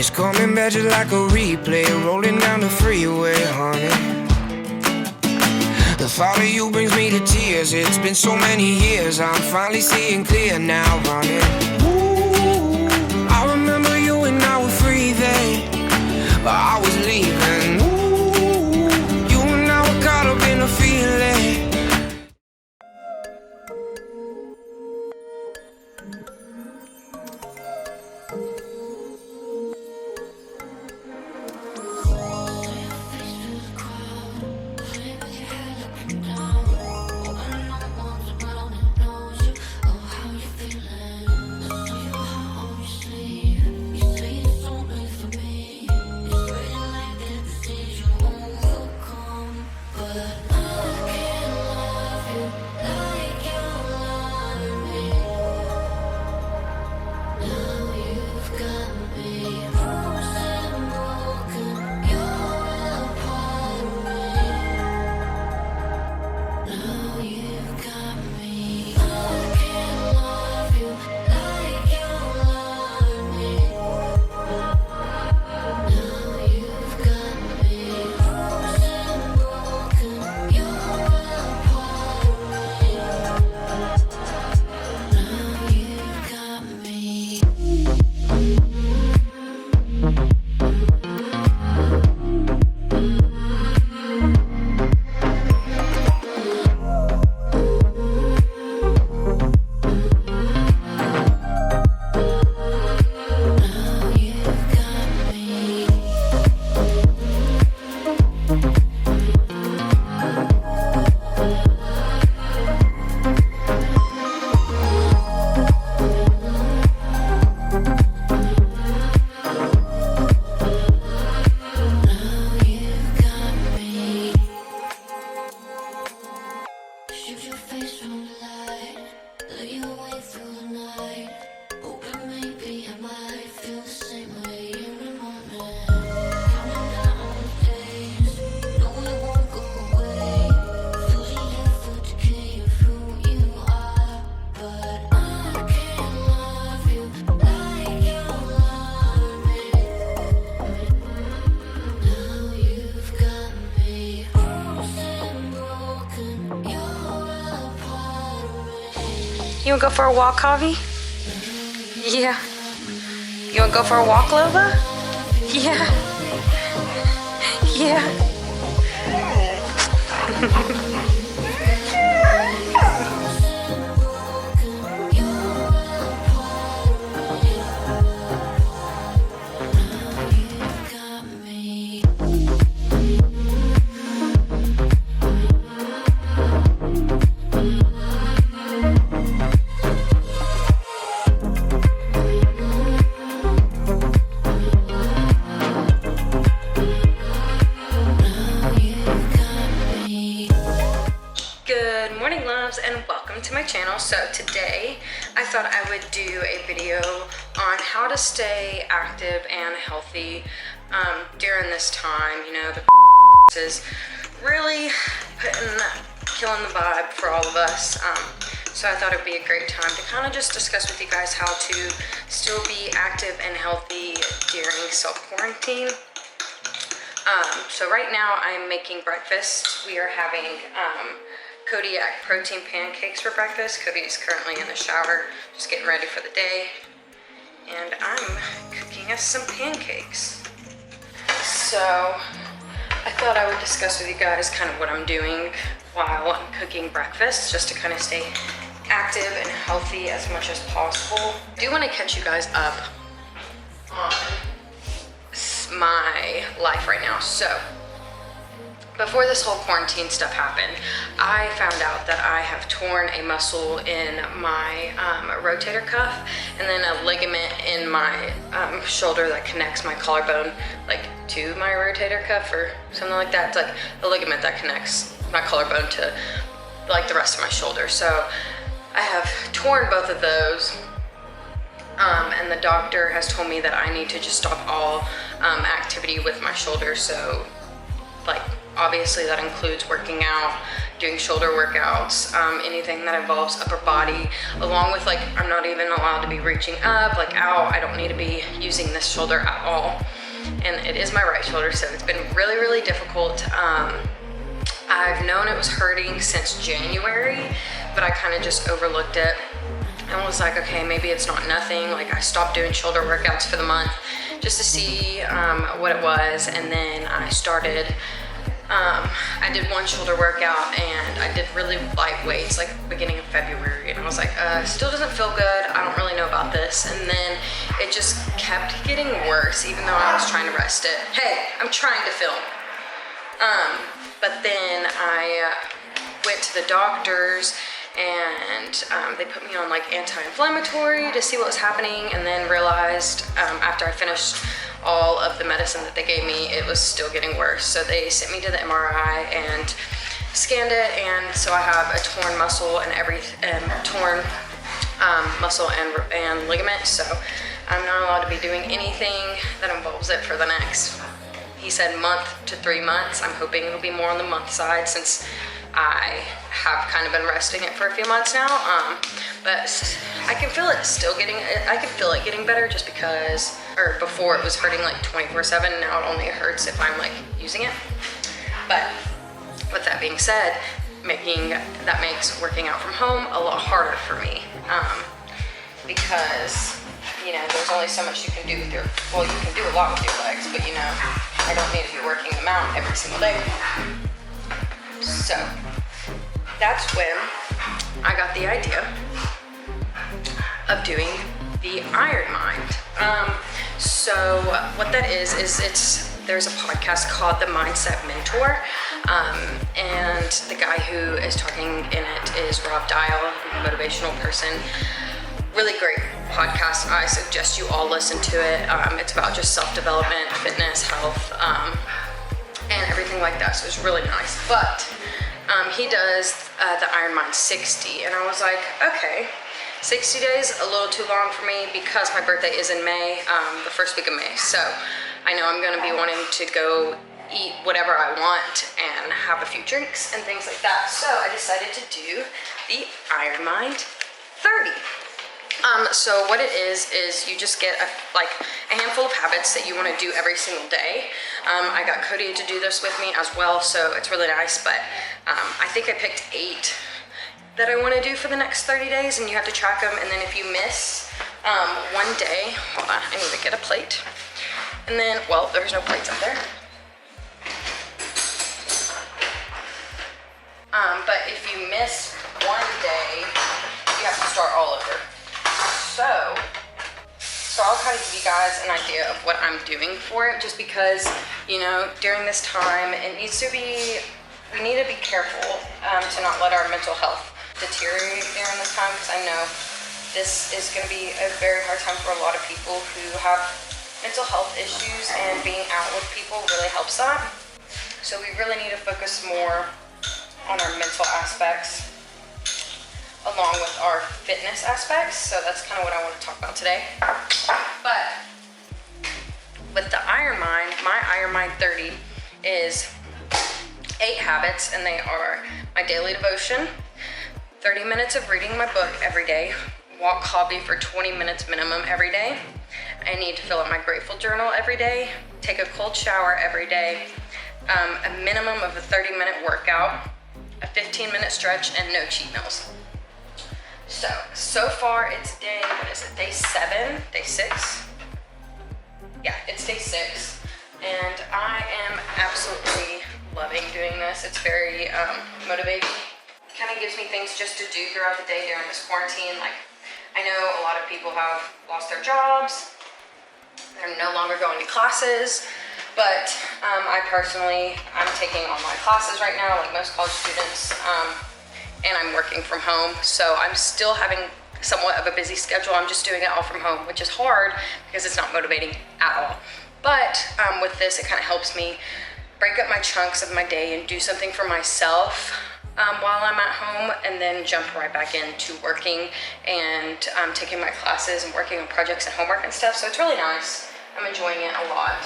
It's coming back just like a replay, rolling down the freeway, honey. The thought of you brings me to tears. It's been so many years, I'm finally seeing clear now, honey. Ooh, I remember you and I were free then, but I was leaving. Ooh, you and I were caught up in a feeling. You wanna go for a walk, Javi? Yeah. You wanna go for a walk, Loba? Yeah. Yeah. And welcome to my channel. So today I thought I would do a video on how to stay active and healthy during this time. You know, the is really killing the vibe for all of us. So I thought it'd be a great time to kind of just discuss with you guys how to still be active and healthy during self-quarantine. So right now I'm making breakfast. We are having Kodiak protein pancakes for breakfast. Cody's currently in the shower, just getting ready for the day. And I'm cooking us some pancakes. So I thought I would discuss with you guys kind of what I'm doing while I'm cooking breakfast, just to kind of stay active and healthy as much as possible. I do want to catch you guys up on my life right now. So before this whole quarantine stuff happened, I found out that I have torn a muscle in my rotator cuff and then a ligament in my shoulder that connects my collarbone like to my rotator cuff or something like that. It's like a ligament that connects my collarbone to like the rest of my shoulder. So I have torn both of those. And the doctor has told me that I need to just stop all activity with my shoulder. So like obviously that includes working out, doing shoulder workouts, anything that involves upper body, along with like, I'm not even allowed to be reaching up, like, ow, I don't need to be using this shoulder at all. And it is my right shoulder, so it's been really, really difficult. I've known it was hurting since January, but I kind of just overlooked it and was like, okay, maybe it's not nothing. Like, I stopped doing shoulder workouts for the month just to see what it was, and then I started I did one shoulder workout and I did really light weights like beginning of February, and I was like, still doesn't feel good, I don't really know about this. And then it just kept getting worse even though I was trying to rest it. Hey, I'm trying to film. But then I went to the doctors and they put me on like anti-inflammatory to see what was happening, and then realized after I finished all of the medicine that they gave me, it was still getting worse. So they sent me to the MRI and scanned it, and so I have a torn muscle and torn muscle and ligament. So I'm not allowed to be doing anything that involves it for the next, he said, month to 3 months. I'm hoping it'll be more on the month side since I have kind of been resting it for a few months now. But I can feel it still getting, I can feel it getting better just because, or before it was hurting like 24/7. Now it only hurts if I'm like using it. But with that being said, that makes working out from home a lot harder for me. Because, you know, there's only so much you can do with your, well, you can do a lot with your legs, but you know, I don't need to be working them out every single day. So that's when I got the idea of doing the Iron Mind. So what that is there's a podcast called The Mindset Mentor, and the guy who is talking in it is Rob Dial, a motivational person. Really great podcast. I suggest you all listen to it. It's about just self-development, fitness, health, and everything like that. So it's really nice. But he does the Iron Mind 60, and I was like, okay, 60 days, a little too long for me because my birthday is in May, the first week of May. So I know I'm gonna be wanting to go eat whatever I want and have a few drinks and things like that. So I decided to do the Iron Mind 30. So what it is you just get a handful of habits that you want to do every single day. I got Cody to do this with me as well, so it's really nice. But I think I picked 8 that I want to do for the next 30 days, and you have to track them. And then if you miss one day, hold on, I need to get a plate. And then, well, there's no plates up there. But if you miss one day, you have to start all over. So I'll kind of give you guys an idea of what I'm doing for it, just because, you know, during this time, we need to be careful to not let our mental health deteriorate during this time, because I know this is going to be a very hard time for a lot of people who have mental health issues, and being out with people really helps that. So we really need to focus more on our mental aspects along with our fitness aspects. So that's kind of what I want to talk about today. But with the Iron Mind, my Iron Mind 30 is 8 habits, and they are my daily devotion, 30 minutes of reading my book every day, walk hobby for 20 minutes minimum every day. I need to fill out my grateful journal every day, take a cold shower every day, a minimum of a 30-minute workout, a 15-minute stretch, and no cheat meals. So far it's day, what is it, day 7, day 6? Yeah, it's day 6, and I am absolutely loving doing this. It's very motivating. Kind of gives me things just to do throughout the day during this quarantine. Like, I know a lot of people have lost their jobs, they're no longer going to classes, but I personally, I'm taking online classes right now, like most college students, and I'm working from home, so I'm still having somewhat of a busy schedule. I'm just doing it all from home, which is hard because it's not motivating at all. But with this, it kind of helps me break up my chunks of my day and do something for myself while I'm at home, and then jump right back into working and taking my classes and working on projects and homework and stuff. So it's really nice. I'm enjoying it a lot.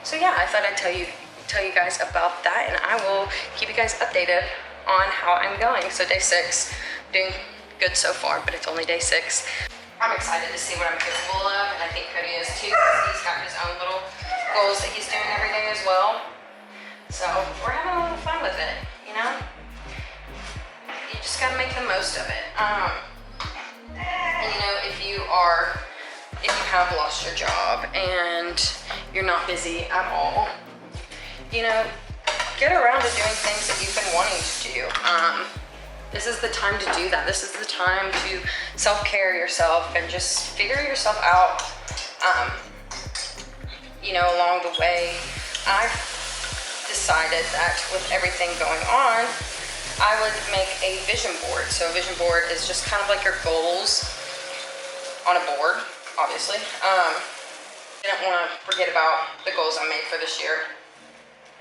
So yeah, I thought I'd tell you guys about that, and I will keep you guys updated. on how I'm going. So day 6, doing good so far, but it's only day 6. I'm excited to see what I'm capable of, and I think Cody is too, because he's got his own little goals that he's doing every day as well. So we're having a little fun with it, you know? You just gotta make the most of it. And you know, if you have lost your job and you're not busy at all, you know, get around to doing things that you've been wanting to do. This is the time to do that. This is the time to self-care yourself and just figure yourself out. You know, along the way, I've decided that with everything going on, I would make a vision board. So a vision board is just kind of like your goals on a board, obviously. I didn't want to forget about the goals I made for this year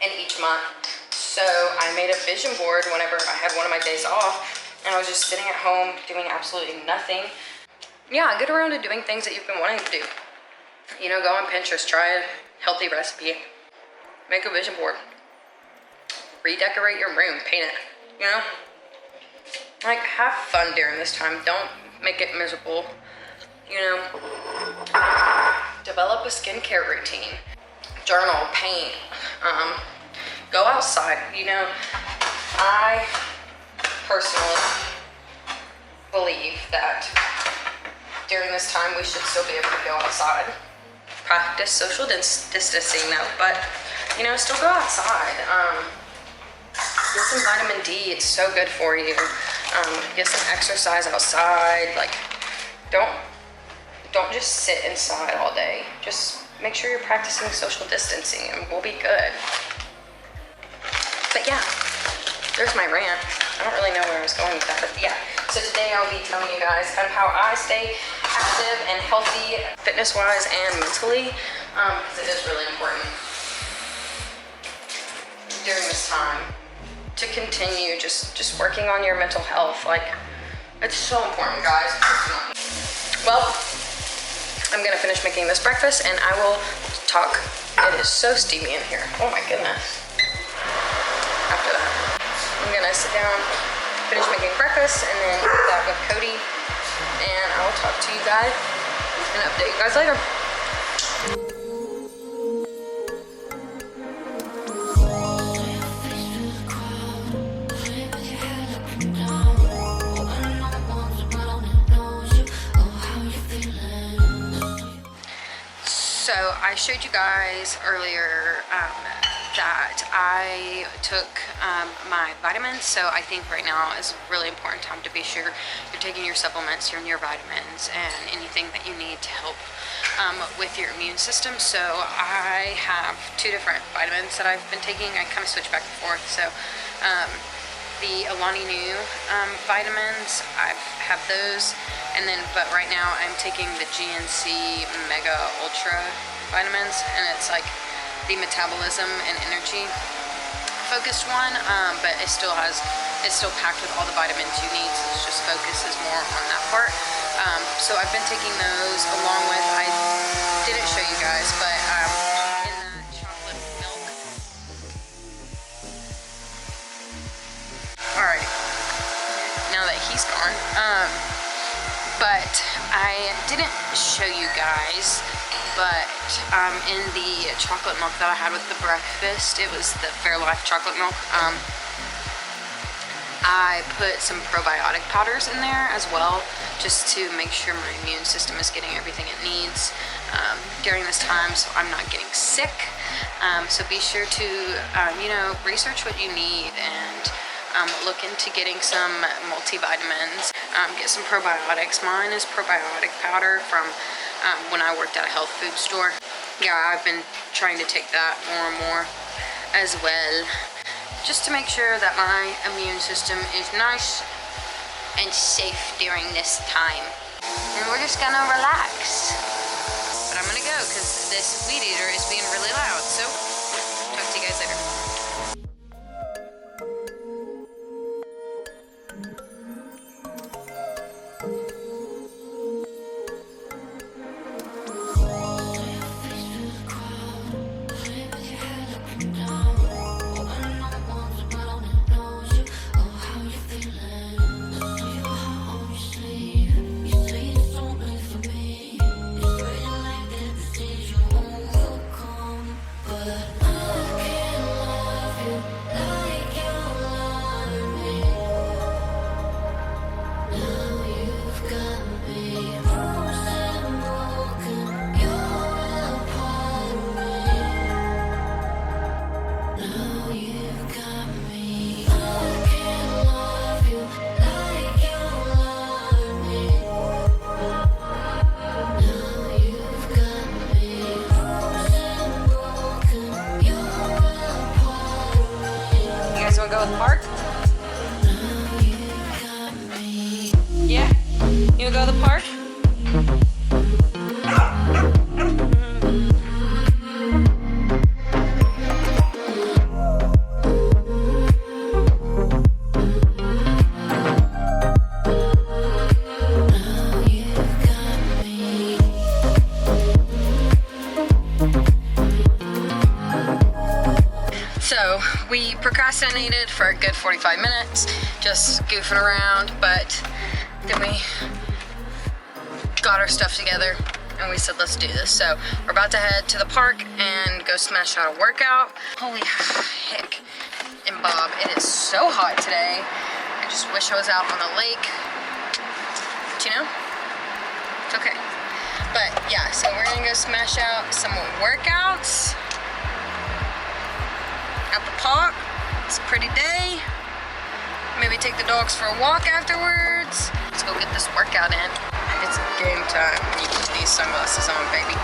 and each month. So I made a vision board whenever I had one of my days off, and I was just sitting at home doing absolutely nothing. Yeah, get around to doing things that you've been wanting to do. You know, go on Pinterest, try a healthy recipe, make a vision board, redecorate your room, paint it, you know? Like, have fun during this time. Don't make it miserable, you know? Develop a skincare routine, journal, paint, go outside. You know, I personally believe that during this time we should still be able to go outside. Practice social distancing though, but you know, still go outside. Get some vitamin D, it's so good for you. Get some exercise outside. Like, don't just sit inside all day. Just make sure you're practicing social distancing and we'll be good. But yeah, there's my rant. I don't really know where I was going with that, but yeah. So today I'll be telling you guys kind of how I stay active and healthy, fitness-wise and mentally, because it is really important during this time to continue just working on your mental health. Like, it's so important, guys. Well, I'm gonna finish making this breakfast and I will talk. It is so steamy in here. Oh my goodness. After that, I'm gonna sit down, finish making breakfast, and then eat that with Cody, and I will talk to you guys and update you guys later. So I showed you guys earlier that I took my vitamins, so I think right now is a really important time to be sure you're taking your supplements, your vitamins, and anything that you need to help with your immune system. So I have 2 different vitamins that I've been taking. I kind of switch back and forth. So the Alani Nu vitamins, I have those, and then but right now I'm taking the GNC Mega Ultra vitamins, and it's like the metabolism and energy focused one, but it's still packed with all the vitamins you need, so it's just focuses more on that part. So I've been taking those along with, I didn't show you guys, but in that chocolate milk. Alright, now that he's gone, but I didn't show you guys, but in the chocolate milk that I had with the breakfast, it was the Fairlife chocolate milk, I put some probiotic powders in there as well, just to make sure my immune system is getting everything it needs during this time, so I'm not getting sick. So be sure to, you know, research what you need and look into getting some multivitamins, get some probiotics. Mine is probiotic powder from when I worked at a health food store. Yeah, I've been trying to take that more and more as well, just to make sure that my immune system is nice and safe during this time. And we're just gonna relax. But I'm gonna go because this weed eater is being really loud. So, talk to you guys later. procrastinated for a good 45 minutes, just goofing around, but then we got our stuff together and we said, let's do this. So we're about to head to the park and go smash out a workout. Holy heck and Bob, it is so hot today. I just wish I was out on the lake, but you know, it's okay. But yeah, so we're gonna go smash out some workouts at the park. It's a pretty day. Maybe take the dogs for a walk afterwards. Let's go get this workout in. It's game time when you put these sunglasses on, baby.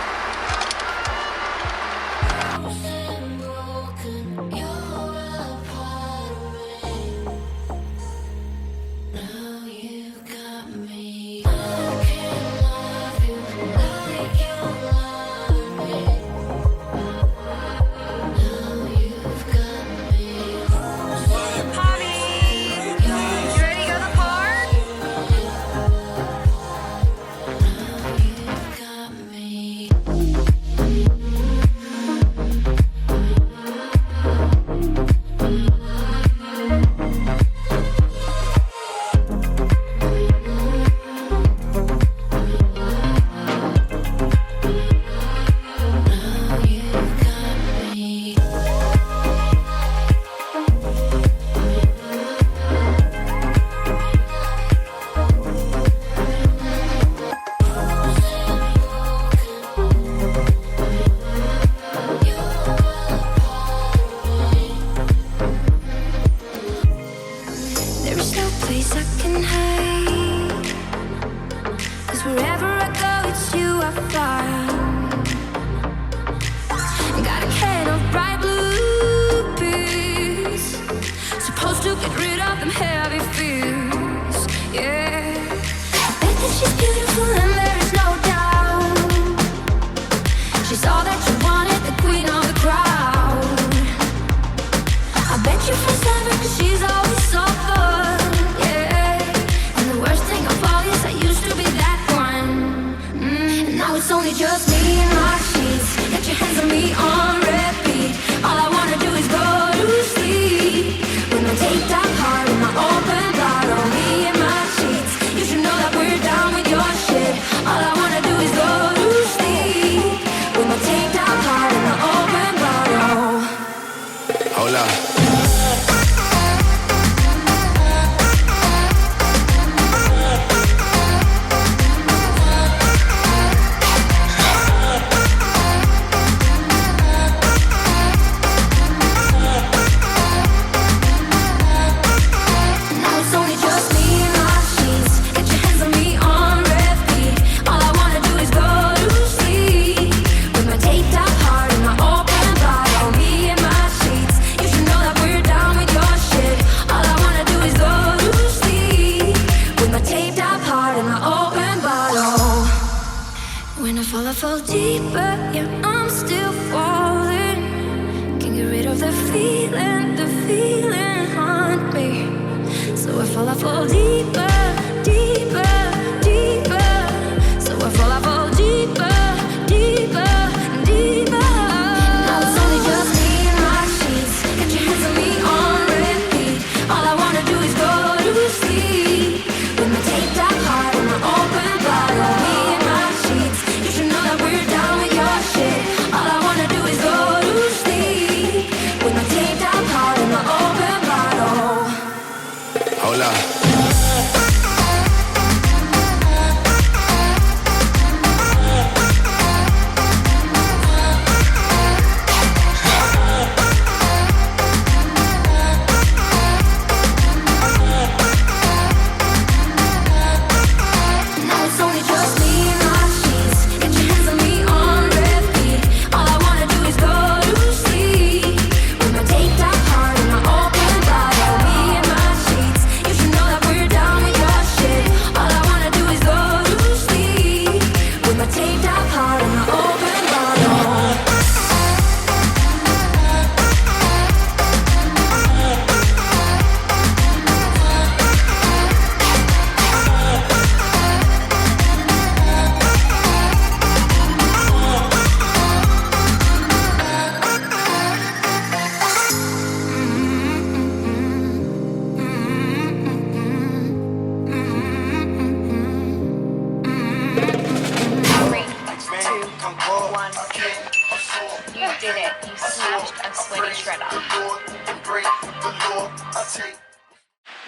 fall deeper, yeah, I'm still falling. Can't get rid of the feeling haunt me. So I fall deeper, deeper, deeper. So I fall deeper, deeper, deeper. Now it's only just me and my sheets. Get your hands on me on repeat. All I wanna do is go to sleep with my taped up heart and my open bottle. Me and my sheets. You should know that we're down with your shit. All I wanna do is go to sleep with my taped up heart and my open bottle. Hold up. did it. You smashed a sweaty shredder.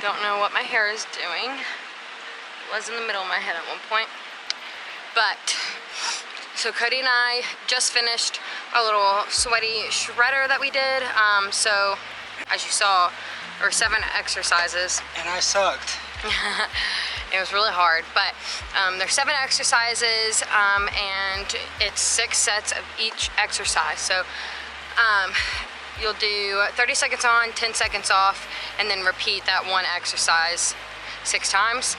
Don't know what my hair is doing. It was in the middle of my head at one point. But, so Cody and I just finished our little sweaty shredder that we did. So, as you saw, there were 7 exercises. And I sucked. It was really hard, but there's 7 exercises, and it's 6 sets of each exercise. So you'll do 30 seconds on, 10 seconds off, and then repeat that one exercise 6 times.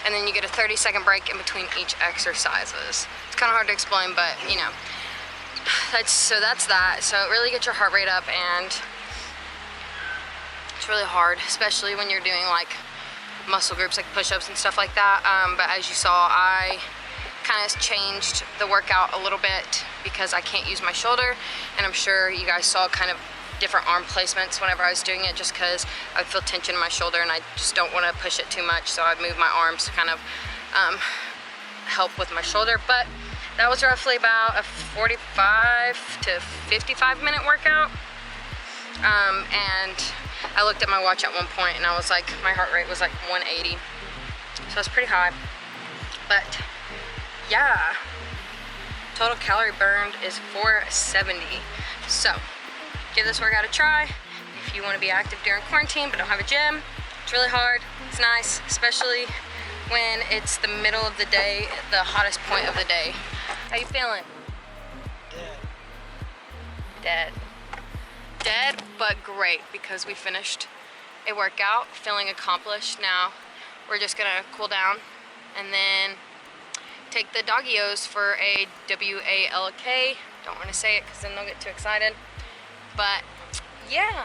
And then you get a 30-second break in between each exercises. It's kind of hard to explain, but you know, that's that. So it really gets your heart rate up, and it's really hard, especially when you're doing like muscle groups like push-ups and stuff like that. But as you saw, I kind of changed the workout a little bit because I can't use my shoulder, and I'm sure you guys saw kind of different arm placements whenever I was doing it, just because I would feel tension in my shoulder and I just don't want to push it too much, so I'd move my arms to kind of help with my shoulder. But that was roughly about a 45 to 55 minute workout, and I looked at my watch at one point and I was like, my heart rate was like 180, so it's pretty high. But yeah, total calorie burned is 470. So give this workout a try if you want to be active during quarantine but don't have a gym. It's really hard. It's nice, especially when it's the middle of the day, the hottest point of the day. How you feeling? Dead. Dead, but great, because we finished a workout, feeling accomplished. Now we're just gonna cool down and then take the doggios for a WALK. Don't want to say it because then they'll get too excited. But yeah.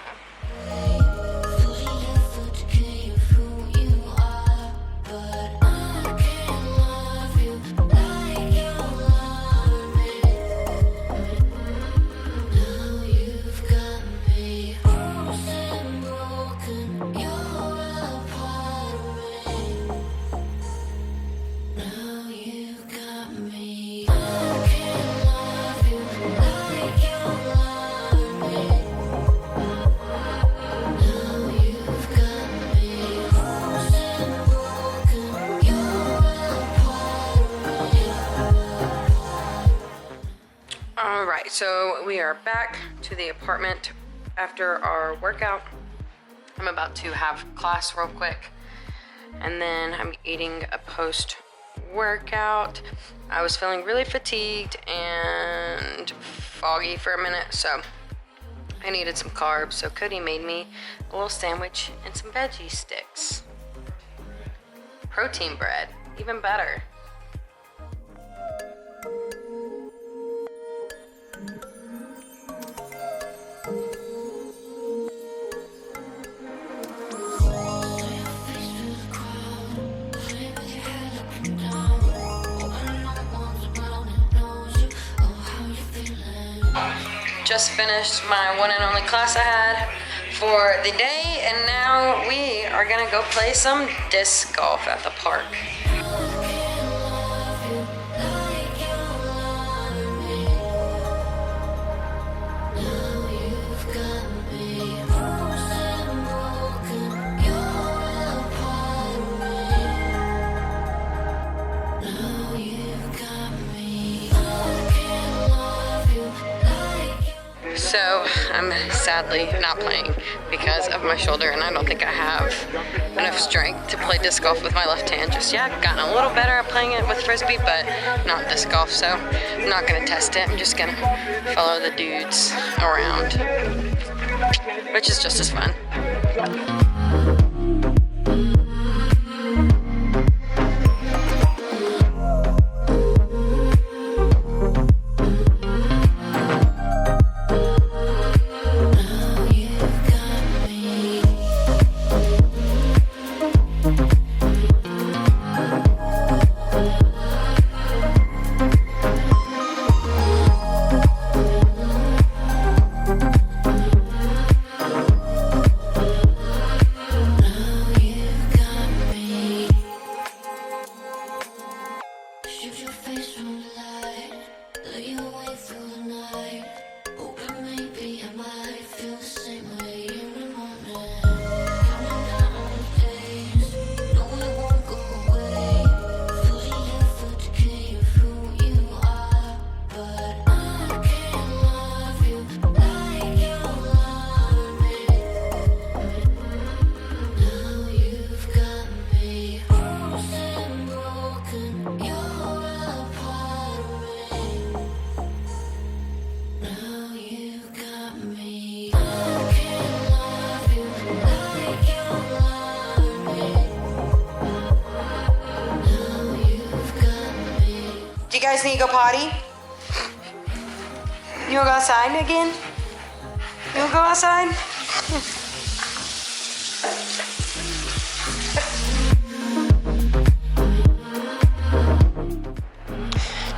So we are back to the apartment after our workout. I'm about to have class real quick, and then I'm eating a post-workout. I was feeling really fatigued and foggy for a minute, so I needed some carbs. So Cody made me a little sandwich and some veggie sticks. Protein bread, even better. Just finished my one and only class I had for the day, and now we are gonna go play some disc golf at the park. So I'm sadly not playing because of my shoulder, and I don't think I have enough strength to play disc golf with my left hand just yet. I've gotten a little better at playing it with frisbee, but not disc golf, so I'm not gonna test it. I'm just gonna follow the dudes around, which is just as fun. Do you guys need to go potty? You wanna go outside again? You wanna go outside?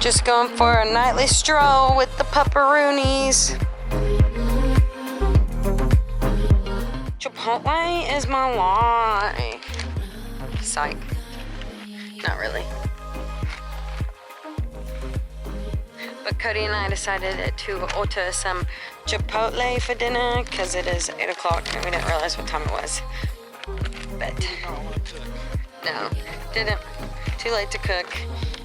Just going for a nightly stroll with the pupperoonies. Chipotle is my life. Psych. Not really. But Cody and I decided to order some Chipotle for dinner because it is 8 o'clock and we didn't realize what time it was. But no, didn't. Too late to cook.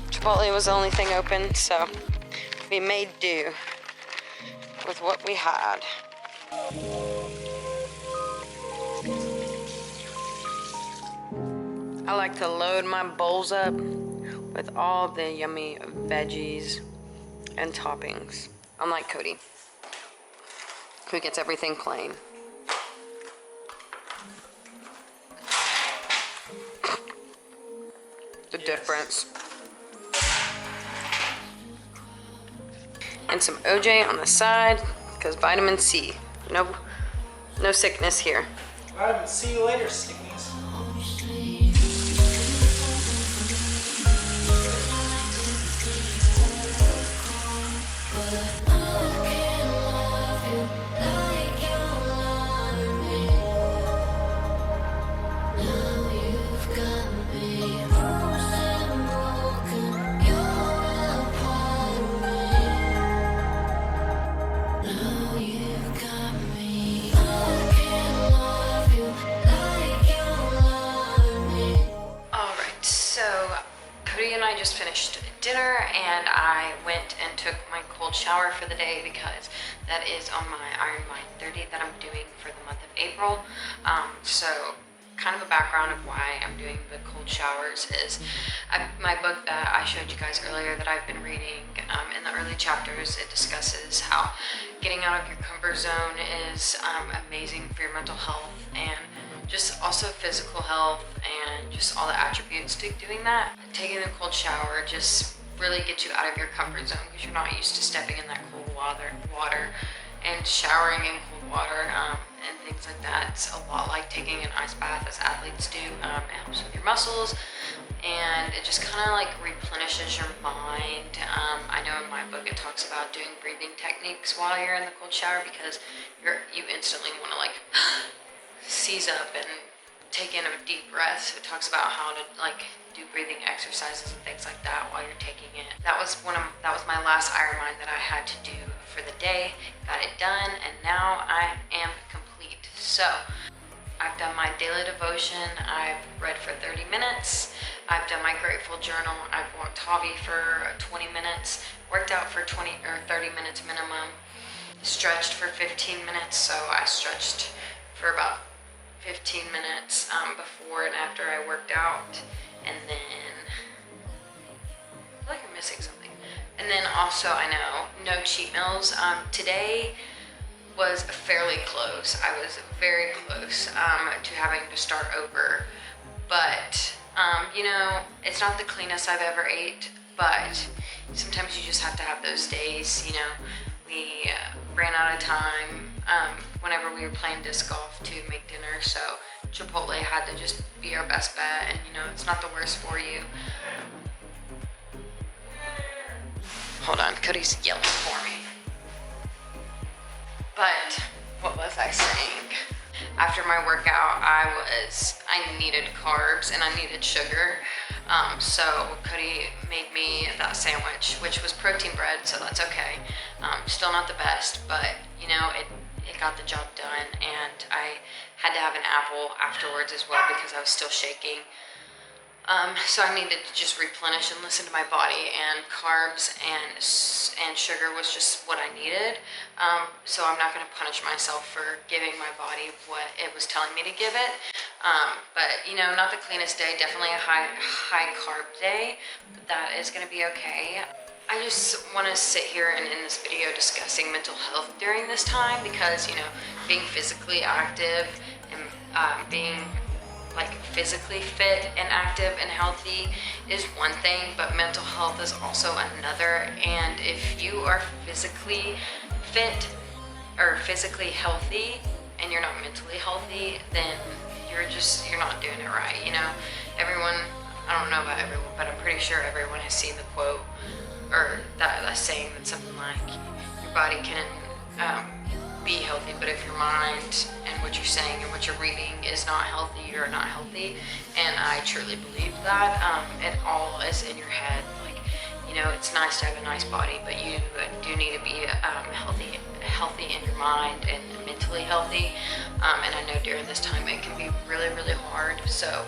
Chipotle was the only thing open, so we made do with what we had. I like to load my bowls up with all the yummy veggies and toppings. Unlike Cody, who gets everything plain. The difference. And some OJ on the side, because vitamin C. No sickness here. Vitamin C later, stickies. I just finished dinner and I went and took my cold shower for the day because that is on my Iron Mind 30 that I'm doing for the month of April. So kind of a background of why I'm doing the cold showers is my book that I showed you guys earlier that I've been reading, in the early chapters it discusses how getting out of your comfort zone is amazing for your mental health and just also physical health and just all the attributes to doing that. Taking a cold shower just really gets you out of your comfort zone because you're not used to stepping in that cold water and showering in cold water and things like that. It's a lot like taking an ice bath as athletes do. It helps with your muscles and it just kind of like replenishes your mind. I know in my book it talks about doing breathing techniques while you're in the cold shower because you instantly want to like seize up and take in a deep breath. So it talks about how to like do breathing exercises and things like that while you're taking it. That was my last Iron Mind that I had to do for the day. Got it done and now I am complete. So I've done my daily devotion. I've read for 30 minutes. I've done my grateful journal. I've walked Tove for 20 minutes, worked out for 20 or 30 minutes minimum, stretched for 15 minutes. So I stretched for about 15 minutes before and after I worked out, and then I feel like I'm missing something. And then also I know no cheat meals. Today was fairly close. I was very close to having to start over, but you know, it's not the cleanest I've ever ate, but sometimes you just have to have those days. You know, we ran out of time whenever we were playing disc golf to make dinner, so Chipotle had to just be our best bet, and you know, it's not the worst for you. Hold on, Cody's yelling for me. But what was I saying? After my workout, I needed carbs and I needed sugar. So Cody made me that sandwich, which was protein bread, so that's okay. Still not the best, but you know, it got the job done, and I had to have an apple afterwards as well because I was still shaking. So I needed to just replenish and listen to my body, and carbs and sugar was just what I needed. So I'm not going to punish myself for giving my body what it was telling me to give it. But you know, not the cleanest day, definitely a high carb day, but that is going to be okay. I just want to sit here and in this video discussing mental health during this time because, you know, being physically active and being like physically fit and active and healthy is one thing, but mental health is also another. And if you are physically fit or physically healthy and you're not mentally healthy, then you're not doing it right, you know? Everyone, I don't know about everyone, but I'm pretty sure everyone has seen the quote or that saying that's something like, your body can be healthy, but if your mind and what you're saying and what you're reading is not healthy, you're not healthy. And I truly believe that. It all is in your head. Like, you know, it's nice to have a nice body, but you do need to be healthy in your mind and mentally healthy. And I know during this time it can be really, really hard. So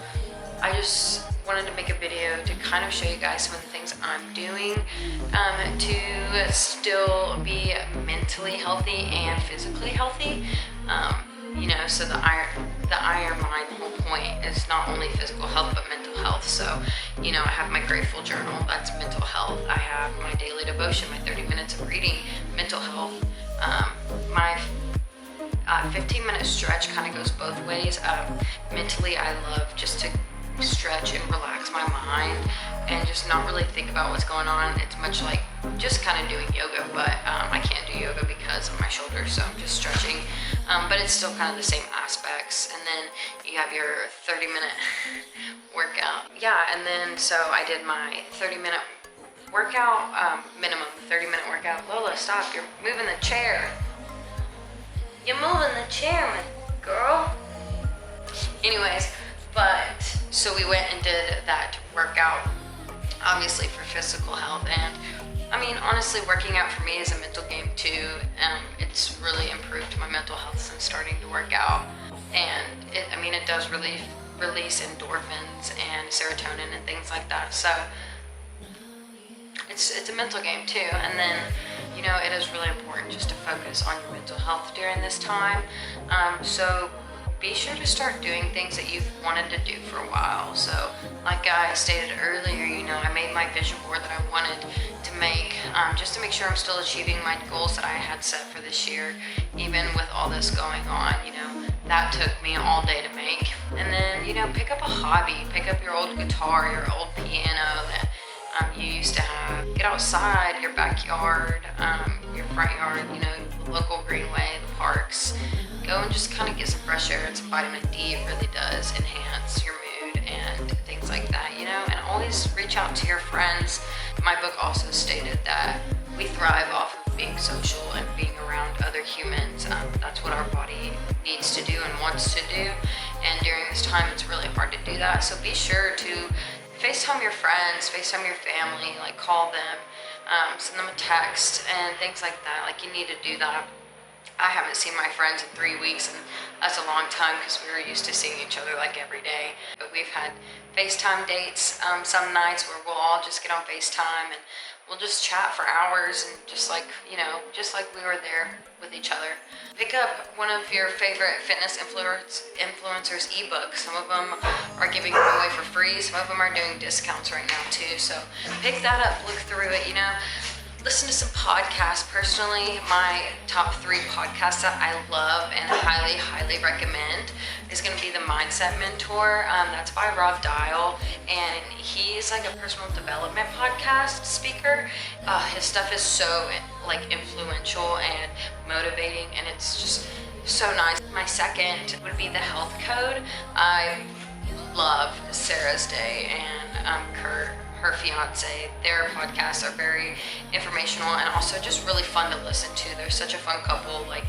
I just wanted to make a video to kind of show you guys some of the things I'm doing to still be mentally healthy and physically healthy. You know, so the Iron Mind whole point is not only physical health but mental health. So, you know, I have my grateful journal, that's mental health. I have my daily devotion, my 30 minutes of reading, mental health. My 15-minute stretch kind of goes both ways. Mentally, I love just to stretch and relax my mind and just not really think about what's going on. It's much like just kind of doing yoga, but I can't do yoga because of my shoulders, so I'm just stretching. But it's still kind of the same aspects. And then you have your 30-minute workout. Yeah, and then so I did my 30-minute workout, minimum 30-minute workout. Lola, stop, you're moving the chair. You're moving the chair, my girl. Anyways, but so we went and did that workout, obviously for physical health. And I mean, honestly, working out for me is a mental game too. It's really improved my mental health since starting to work out. And it does really release endorphins and serotonin and things like that. So it's a mental game too. And then, you know, it is really important just to focus on your mental health during this time. So be sure to start doing things that you've wanted to do for a while. So like I stated earlier, you know, I made my vision board that I wanted to make, just to make sure I'm still achieving my goals that I had set for this year, even with all this going on. You know, that took me all day to make. And then, you know, pick up a hobby, pick up your old guitar, your old piano that you used to have. Get outside, your backyard, your front yard, you know, the local greenway, the parks. Go and just kind of get some fresh air and some vitamin D. It really does enhance your mood and things like that, you know. And always reach out to your friends. My book also stated that we thrive off of being social and being around other humans. That's what our body needs to do and wants to do. And during this time, it's really hard to do that. So be sure to FaceTime your friends, FaceTime your family, like call them, send them a text and things like that. Like, you need to do that. I haven't seen my friends in 3 weeks, and that's a long time because we were used to seeing each other like every day. But we've had FaceTime dates some nights where we'll all just get on FaceTime and we'll just chat for hours, and just like, you know, just like we were there with each other. Pick up one of your favorite fitness influencers' ebooks. Some of them are giving them away for free. Some of them are doing discounts right now too. So pick that up, look through it, you know. Listen to some podcasts. Personally, my top 3 podcasts that I love and highly, highly recommend is going to be The Mindset Mentor. That's by Rob Dial, and he's like a personal development podcast speaker. His stuff is so like influential and motivating, and it's just so nice. My second would be The Health Code. I love Sarah's Day and Kurt, her fiance. Their podcasts are very informational and also just really fun to listen to. They're such a fun couple. Like,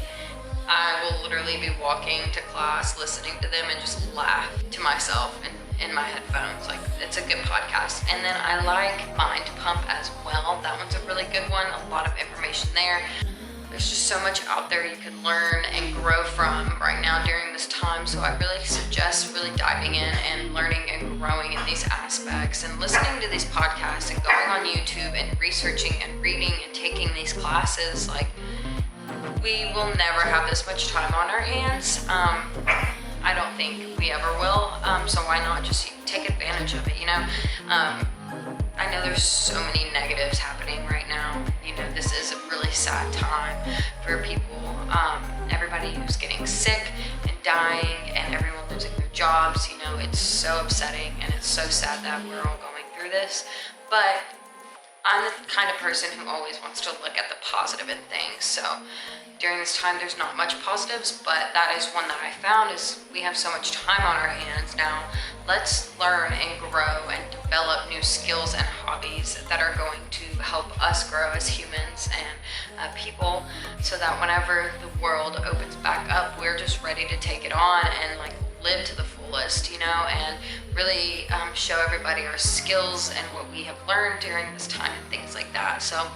I will literally be walking to class listening to them and just laugh to myself in my headphones. Like, it's a good podcast. And then I like Mind Pump as well. That one's a really good one. A lot of information there. There's just so much out there you can learn and grow from right now during this time. So I really suggest really diving in and learning and growing in these aspects and listening to these podcasts and going on YouTube and researching and reading and taking these classes. Like, we will never have this much time on our hands. I don't think we ever will. So why not just take advantage of it, you know? I know there's so many negatives happening right now. You know, this is a really sad time for people. Everybody who's getting sick and dying, and everyone losing their jobs. You know, it's so upsetting and it's so sad that we're all going through this. But I'm the kind of person who always wants to look at the positive in things. So during this time, there's not much positives, but that is one that I found is we have so much time on our hands now. Let's learn and grow and develop new skills and hobbies that are going to help us grow as humans and people, so that whenever the world opens back up, we're just ready to take it on and like live to the fullest, you know, and really show everybody our skills and what we have learned during this time and things like that. So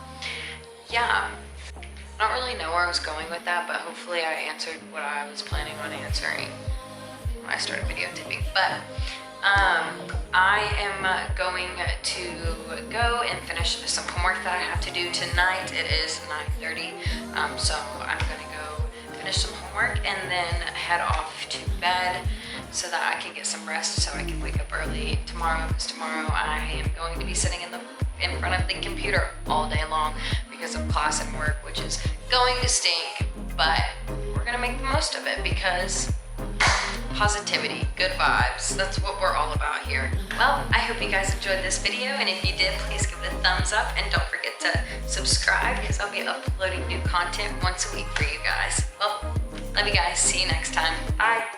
yeah, I don't really know where I was going with that, but hopefully I answered what I was planning on answering when I started videotaping. But I am going to go and finish some homework that I have to do tonight. It is 9:30, so I'm gonna go finish some homework and then head off to bed so that I can get some rest, so I can wake up early tomorrow, because tomorrow I am going to be sitting in front of the computer all day long because of class and work, which is going to stink, but we're gonna make the most of it because positivity, good vibes, that's what we're all about here. Well, I hope you guys enjoyed this video, and if you did, please give it a thumbs up and don't forget to subscribe, because I'll be uploading new content once a week for you guys. Well, love you guys. See you next time. Bye.